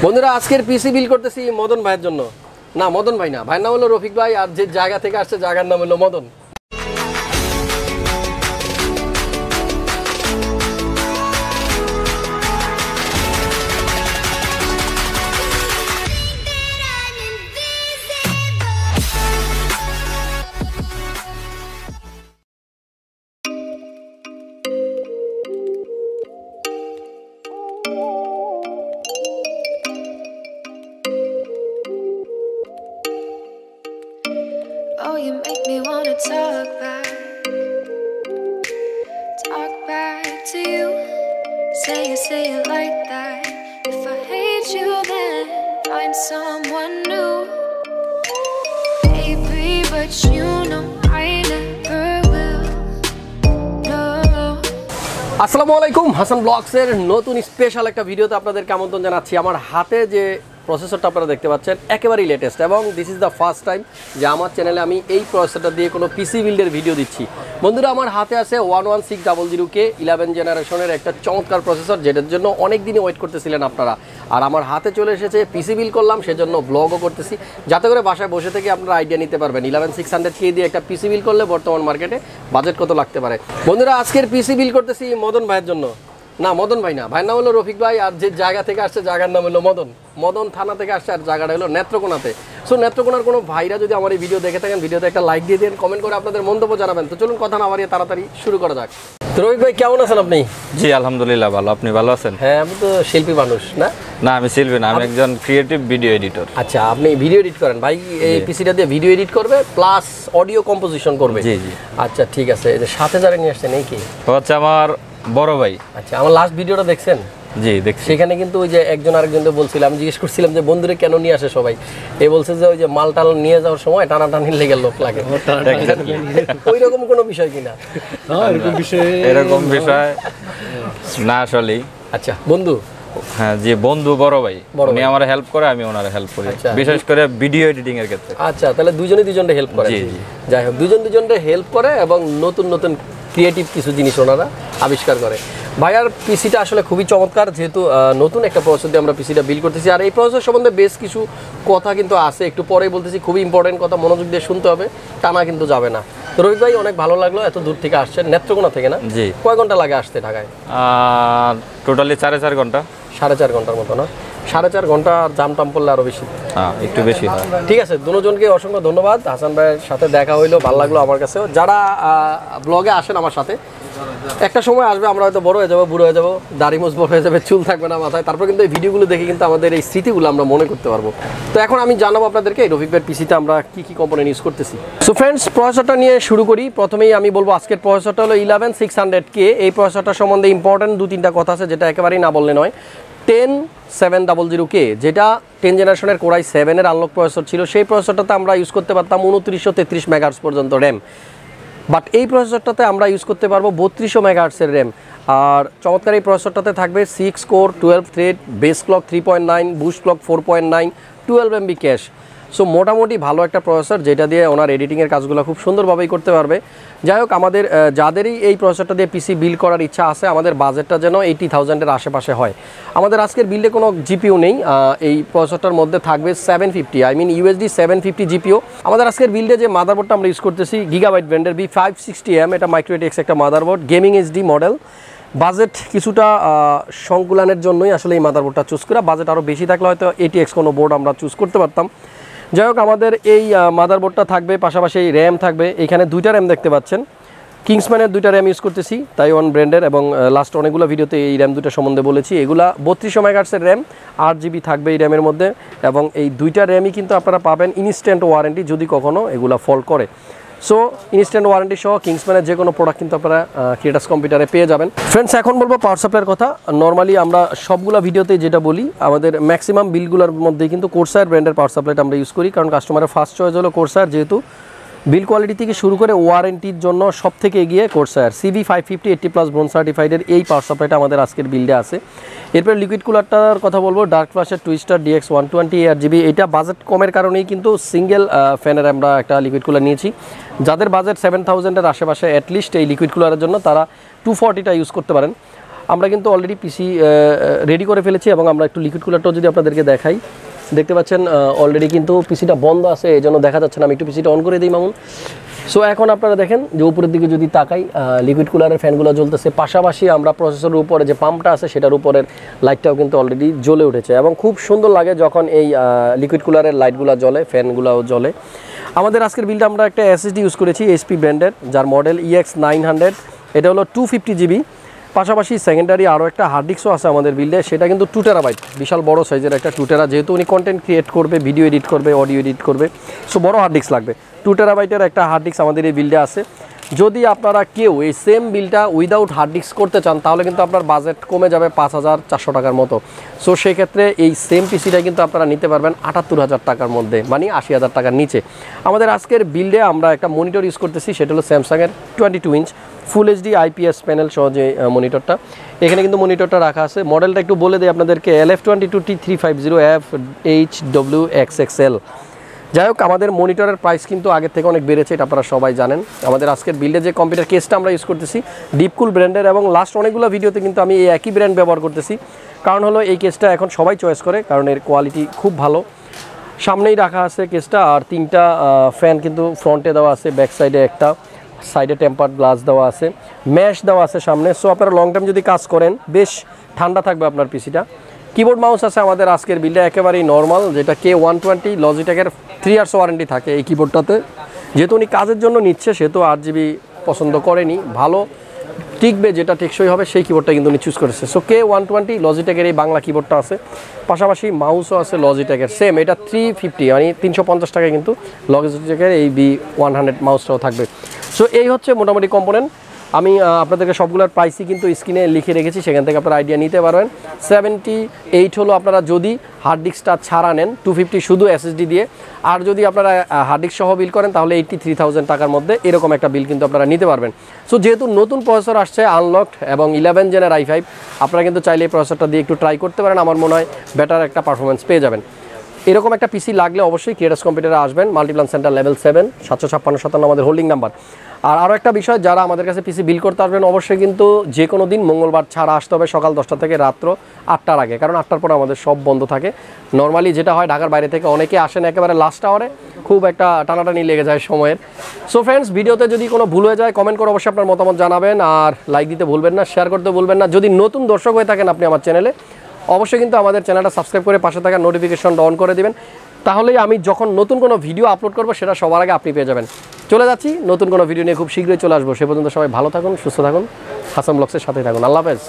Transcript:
বন্ধুরা আজকের পিসি বিল করতেছি মদন ভাইয়ের জন্য। না মদন ভাই না, ভাইয়ের নাম হলো রফিক ভাই, আর যে জায়গা থেকে আসছে জায়গার নাম হলো Madan. Oh, you make me wanna talk back to you. Say it like that. If I hate you, then find someone new. Baby, but you know I never will. No. আসসালামু আলাইকুম, হাসান ব্লগসের নতুন স্পেশাল একটা ভিডিওতে আপনাদেরকে আমন্ত্রণ জানাচ্ছি। আমার হাতে যে প্রসেসরটা আপনারা দেখতে পাচ্ছেন একেবারেই লেটেস্ট, এবং this is the first time যে আমার চ্যানেলে আমি এই প্রসেসরটা দিয়ে কোনো পিসি বিল্ডের ভিডিও দিচ্ছি। বন্ধুরা আমার হাতে আছে 11600K 11 জেনারেশনের একটা চমৎকার প্রসেসর, যেটার জন্য অনেক দিনই ওয়েট করতেছিলেন আপনারা। আর আমার হাতে চলে এসেছে, পিসি বিল করলাম, সেজন্য ব্লগও করতেছি, যাতে করে বাসায় বসে থেকে আপনারা আইডিয়া নিতে পারবেন 11600K দিয়ে একটা পিসি বিল করলে বর্তমান মার্কেটে বাজেট কত লাগতে পারে। বন্ধুরা আজকের পিসি বিল করতেছি মদন ভাইয়ের জন্য। না মদন ভাই না, ভাইয়ের নাম হলো রফিক ভাই, আর যে জায়গা থেকে আসছে জায়গার নাম হলো মদন থানা থেকে আসছে, আর জায়গাটা হলো নেত্রকোনাতে। সো নেত্রকোনার কোনো ভাইরা যদি আমার এই ভিডিও দেখে থাকেন, ভিডিওতে একটা লাইক দিয়ে দিন, কমেন্ট করে আপনাদের মন্তব্য জানাবেন। তো চলুন কথা না বাড়িয়ে তাড়াতাড়ি শুরু করা যাক। তো রফিক ভাই কেমন আছেন আপনি? জি আলহামদুলিল্লাহ ভালো, আপনি ভালো আছেন? হ্যাঁ আমি তো শিল্পী মানুষ না। না আমি শিল্পী না, আমি একজন ক্রিয়েটিভ ভিডিও এডিটর। আচ্ছা আপনি ভিডিও এডিট করেন? ভাই এই পিসিটা দিয়ে ভিডিও এডিট করবে প্লাস অডিও কম্পোজিশন করবে? জি জি। আচ্ছা ঠিক আছে, এই যে সাথে যারা নিয়ে আসছেন এই কি? হচ্ছে আমার বড় ভাই। আচ্ছা আমার লাস্ট ভিডিওটা দেখছেন? জি দেখছি। সেখানে কিন্তু ওই যে একজন আরেকজনকে বলছিলাম, জিজ্ঞেস করছিলাম যে বন্ধুরে কেন নিয়ে আসে সবাই, এ বলছে যে ওই যে মাল টাল নিয়ে যাওয়ার সময় টানাটানি লেগে লোক লাগে, ওই রকম কোনো বিষয় কিনা? এরকম বিষয় না আসলে। আচ্ছা বন্ধু? হ্যাঁ জি বন্ধু, বড় ভাই, উনি আমার হেল্প করে, আমি ওনারে হেল্প করি, বিশেষ করে ভিডিও এডিটিং এর ক্ষেত্রে। আচ্ছা তাহলে দুজনে দুজনকে হেল্প করে? জি জি। যাই হোক, দুজনকে হেল্প করে এবং নতুন নতুন ক্রিয়েটিভ কিছু জিনিস ওনারা আবিষ্কার করে। ভাইয়ার পিসিটা আসলে খুবই চমৎকার, যেহেতু নতুন একটা প্রসেসর দিয়ে আমরা পিসিটা বিল করতেছি। আর এই প্রসেসর সম্বন্ধে বেশ কিছু কথা কিন্তু আছে, একটু পরেই বলতেছি, খুবই ইম্পর্টেন্ট কথা, মনোযোগ দিয়ে শুনতে হবে, টানা কিন্তু যাবে না। তো রবি ভাই অনেক ভালো লাগলো, এত দূর থেকে আসছেন, নেত্রকোনা থেকে না? জি। কয় ঘন্টা লাগে আসতে ঢাকায়? টোটালি 4.5 ঘন্টা। 4.5 ঘন্টার মতো না? 4.5 ঘন্টা, আর জাম টাম পড়লে আরো বেশি? হ্যাঁ একটু বেশি। ঠিক আছে, দুজনকে অসংখ্য ধন্যবাদ। হাসান ভাইয়ের সাথে দেখা হইলো, ভালো লাগলো আমার কাছেও। যারা ব্লগে আসেন আমার সাথে, একটা সময় আসবে আমরা হয়তো বড় হয়ে যাবো, বুড়ো হয়ে যাবো, দাড়ি মোজ বড় হয়ে যাবে, চুল থাকবে না মাথায়, তারপর কিন্তু এই ভিডিওগুলো দেখে কিন্তু আমাদের এই স্মৃতিগুলো আমরা মনে করতে পারবো। তো এখন আমি জানাবো আপনাদেরকে এই রফিক ভাইয়ের পিসিতে আমরা কি কি কম্পোনেন্ট ইউজ করতেছি। সো ফ্রেন্ডস প্রসেসরটা নিয়ে শুরু করি। প্রথমেই আমি বলবো আজকের প্রসেসরটা হলো 11600K। এই প্রসেসরটা সম্বন্ধে ইম্পর্টেন্ট 2-3টা কথা আছে, যেটা একেবারেই না বললে নয়। 10700K যেটা 10 জেনারেশনের কোরাই 7-এর আনলক প্রসেসর ছিল, সেই প্রসেসরটাতে আমরা ইউজ করতে পারতাম 2933 মেগাহার্টজ পর্যন্ত র্যাম, বাট এই প্রসেসরটাতে আমরা ইউজ করতে পারবো 3200 মেগাহার্টজের র্যাম। আর চমৎকার এই প্রসেসরটাতে থাকবে 6 core 12 thread, base clock 3.9, boost clock 4.9, 12 MB cash. So মোটামুটি ভালো একটা প্রসেসর, যেটা দিয়ে ওনার এডিটিংয়ের কাজগুলো খুব সুন্দরভাবেই করতে পারবে। যাই হোক, আমাদের যাদেরই এই প্রসেসরটা দিয়ে পিসি বিল করার ইচ্ছা আছে, আমাদের বাজেটটা যেন 80,000-এর আশেপাশে হয়। আমাদের আজকের বিল্ডে কোনো জিপিও নেই, এই প্রসেসরটার মধ্যে থাকবে 750, আই মিন USD 750 জিপিও। আমাদের আজকের বিল্ডে যে মাদারবোর্ডটা আমরা ইউজ করতেছি গিগাবাইট ব্র্যান্ডের B560M, এটা মাইক্রোটেক্স একটা motherboard, gaming HD model. Budget কিছুটা সংকুলানের জন্যই আসলে এই মাদারবোর্ডটা চুজ করা, বাজেট আরও বেশি থাকলে হয়তো ATX কোনো বোর্ড আমরা চুজ করতে পারতাম। যাই হোক, আমাদের এই মাদারবোর্ডটা থাকবে, পাশাপাশি র্যাম থাকবে, এখানে 2টা র্যাম দেখতে পাচ্ছেন, কিংসম্যানের 2টা র্যাম ইউজ করতেছি, তাইওয়ান ব্র্যান্ডের, এবং লাস্ট অনেকগুলো ভিডিওতে এই র্যাম 2টা সম্বন্ধে বলেছি। এগুলা 3200 মেগাহার্টজের র্যাম, 8 GB থাকবে এই র্যামের মধ্যে, এবং এই 2টা র্যামই কিন্তু আপনারা পাবেন ইনস্ট্যান্ট ওয়ারেন্টি যদি কখনো এগুলা ফল্ট করে। সো ইনস্ট্যান্ট ওয়ারেন্টি সহ কিংসম্যানের যে কোনো প্রোডাক্ট কিন্তু আপনারা ক্রিয়েটাস কম্পিউটারে পেয়ে যাবেন। ফ্রেন্ডস এখন বলবো পাওয়ার সাপ্লাইয়ের কথা। নর্মালি আমরা সবগুলো ভিডিওতে যেটা বলি, আমাদের ম্যাক্সিমাম বিলগুলোর মধ্যেই কিন্তু কোর্সায়ার ব্র্যান্ডের পাওয়ার সাপ্লাইটা আমরা ইউজ করি, কারণ কাস্টমারের ফার্স্ট চয়েস হলো কোর্সায়ার, যেহেতু বিল কোয়ালিটি থেকে শুরু করে ওয়ারেন্টির জন্য সব থেকে এগিয়ে কোর্সায়ার। CB550 80+ ব্রোন সার্টিফাইডের এই পাওয়ার সাপ্লাইটা আমাদের আজকের বিল্ডে আছে। এরপর লিকুইড কুলারটার কথা বলবো, ডার্ক ফ্ল্যাশের টুইস্টার DX 120 8GB। এটা বাজেট কমের কারণেই কিন্তু সিঙ্গেল ফ্যানের আমরা একটা লিকুইড কুলার নিয়েছি। যাদের বাজেট 7000-এর আশেপাশে অ্যাটলিস্ট এই লিকুইড কুলারের জন্য, তারা 240টা ইউজ করতে পারেন। আমরা কিন্তু অলরেডি পিসি রেডি করে ফেলেছি এবং আমরা একটু লিকুইড কুলারটাও যদি আপনাদেরকে দেখাই, দেখতে পাচ্ছেন অলরেডি কিন্তু পিসিটা বন্ধ আছে, এই জন্য দেখা যাচ্ছে না। আমি একটু পিসিটা অন করে দিই মামুন। সো এখন আপনারা দেখেন যে উপরের দিকে যদি তাকাই, লিকুইড কুলারের ফ্যানগুলো জ্বলতেছে, পাশাপাশি আমরা প্রসেসরের উপরে যে পাম্পটা আছে সেটার উপরের লাইটটাও কিন্তু অলরেডি জ্বলে উঠেছে এবং খুব সুন্দর লাগে যখন এই লিকুইড কুলারের লাইটগুলো জ্বলে, ফ্যানগুলোও জ্বলে। আমাদের আজকের বিলটা আমরা একটা এসএসডি ইউজ করেছি এইচপি ব্র্যান্ডের, যার মডেল EX900, এটা হলো 250 GB। পাশাপাশি সেকেন্ডারি আরও একটা হার্ড ডিস্কও আছে আমাদের বিল্ডে, সেটা কিন্তু 2 TB, বিশাল বড় সাইজের একটা 2 TB, যেহেতু উনি কন্টেন্ট ক্রিয়েট করবে, ভিডিও এডিট করবে, অডিও এডিট করবে, সো বড় হার্ড ডিস্ক লাগবে। 2 TB একটা হার্ড ডিস্ক আমাদের এই বিল্ডে আছে। যদি আপনারা কেউ এই সেম বিলটা উইদাউট হার্ড ডিস্ক করতে চান তাহলে কিন্তু আপনার বাজেট কমে যাবে 5,400 টাকার মতো। সো সেক্ষেত্রে এই সেম পিসিটা কিন্তু আপনারা নিতে পারবেন 78,000 টাকার মধ্যে, মানে 80,000 টাকার নিচে। আমাদের আজকের বিল্ডে আমরা একটা মনিটর ইউজ করতেছি, সেটা হলো স্যামসাংয়ের 22 inch full HD IPS panel সহ যে মনিটরটা। এখানে কিন্তু মনিটরটা রাখা আছে। মডেলটা একটু বলে দিই আপনাদেরকে, LF22T350FHWXXL। যাই হোক, আমাদের মনিটরের প্রাইস কিন্তু আগের থেকে অনেক বেড়েছে, এটা আপনারা সবাই জানেন। আমাদের আজকের বিল্ডে যে কম্পিউটার কেসটা আমরা ইউজ করতেছি ডিপকুল ব্র্যান্ডের, এবং লাস্ট অনেকগুলো ভিডিওতে কিন্তু আমি এই একই ব্র্যান্ড ব্যবহার করতেছি। কারণ হলো এই কেসটা এখন সবাই চয়েস করে, কারণ এর কোয়ালিটি খুব ভালো। সামনেই রাখা আছে কেসটা, আর 3টা ফ্যান কিন্তু ফ্রন্টে দেওয়া আছে, ব্যাক সাইডে একটা, সাইডে টেম্পার্ড গ্লাস দেওয়া আছে, ম্যাশ দেওয়া আছে সামনে। সো আপনারা লং টাইম যদি কাজ করেন বেশ ঠান্ডা থাকবে আপনার পিসিটা। কিবোর্ড মাউস আছে আমাদের আজকের বিল্ডে একেবারেই নর্মাল, যেটা K120 লজিটেকের 3 ইয়ার্স ওয়ারেন্টি থাকে এই কিবোর্ডটাতে। যেহেতু উনি কাজের জন্য নিচ্ছে, সেহেতু 8GB পছন্দ করেনি, ভালো টিকবে, যেটা টেকসই হবে সেই কিবোর্ডটা কিন্তু উনি চুজ করেছে। সো K120 লজিটেকের এই বাংলা কিবোর্ডটা আছে, পাশাপাশি মাউসও আছে লজিটেকের সেম, এটা 350 মানে 350 টাকায় কিন্তু লজিটেকের এই B100 মাউসটাও থাকবে। সো এই হচ্ছে মোটামুটি কম্পোনেন্ট। আমি আপনাদেরকে সবগুলোর প্রাইসই কিন্তু স্ক্রিনে লিখে রেখেছি, সেখান থেকে আপনারা আইডিয়া নিতে পারবেন। 78 হলো আপনারা যদি হার্ড ডিস্কটা ছাড়া নেন, 250 শুধু SSD দিয়ে। আর যদি আপনারা হার্ড ডিস্ক সহ বিল করেন তাহলে 83,000 টাকার মধ্যে এরকম একটা বিল কিন্তু আপনারা নিতে পারবেন। সো যেহেতু নতুন প্রসেসর আসছে আনলকড এবং 11 জেনের i5, আপনারা কিন্তু চাইলে এই প্রসেসরটা দিয়ে একটু ট্রাই করতে পারেন, আমার মনে হয় বেটার একটা পারফরমেন্স পেয়ে যাবেন। এরকম একটা পিসি লাগলে অবশ্যই ক্রিয়েটাস কম্পিউটারে আসবেন, মাল্টিপ্লান সেন্টার লেভেল 7, 75657 আমাদের হোল্ডিং নাম্বার। আর আরও একটা বিষয়, যারা আমাদের কাছে পিসি বিল করতে আসবেন অবশ্যই কিন্তু যে কোনো দিন মঙ্গলবার ছাড়া আসতে হবে, সকাল 10টা থেকে রাত্র 8টার আগে, কারণ 8টার পরে আমাদের সব বন্ধ থাকে। নর্মালি যেটা হয়, ঢাকার বাইরে থেকে অনেকে আসেন একেবারে লাস্ট আওয়ারে, খুব একটা টানাটানি লেগে যায় সময়ের। সো ফ্রেন্ডস, ভিডিওতে যদি কোনো ভুল হয়ে যায় কমেন্ট করে অবশ্যই আপনার মতামত জানাবেন, আর লাইক দিতে ভুলবেন না, শেয়ার করতে ভুলবেন না। যদি নতুন দর্শক হয়ে থাকেন আপনি আমার চ্যানেলে, অবশ্যই কিন্তু আমাদের চ্যানেলটা সাবস্ক্রাইব করে পাশে থাকা নোটিফিকেশনটা অন করে দিবেন, তাহলেই আমি যখন নতুন কোনো ভিডিও আপলোড করবো সেটা সবার আগে আপনি পেয়ে যাবেন। চলে যাচ্ছি নতুন কোনো ভিডিও নিয়ে, খুব শীঘ্রই চলে আসবো। সে পর্যন্ত সবাই ভালো থাকুন, সুস্থ থাকুন, হাসান ব্লগসের সাথেই থাকুন। আল্লাহ হাফেজ।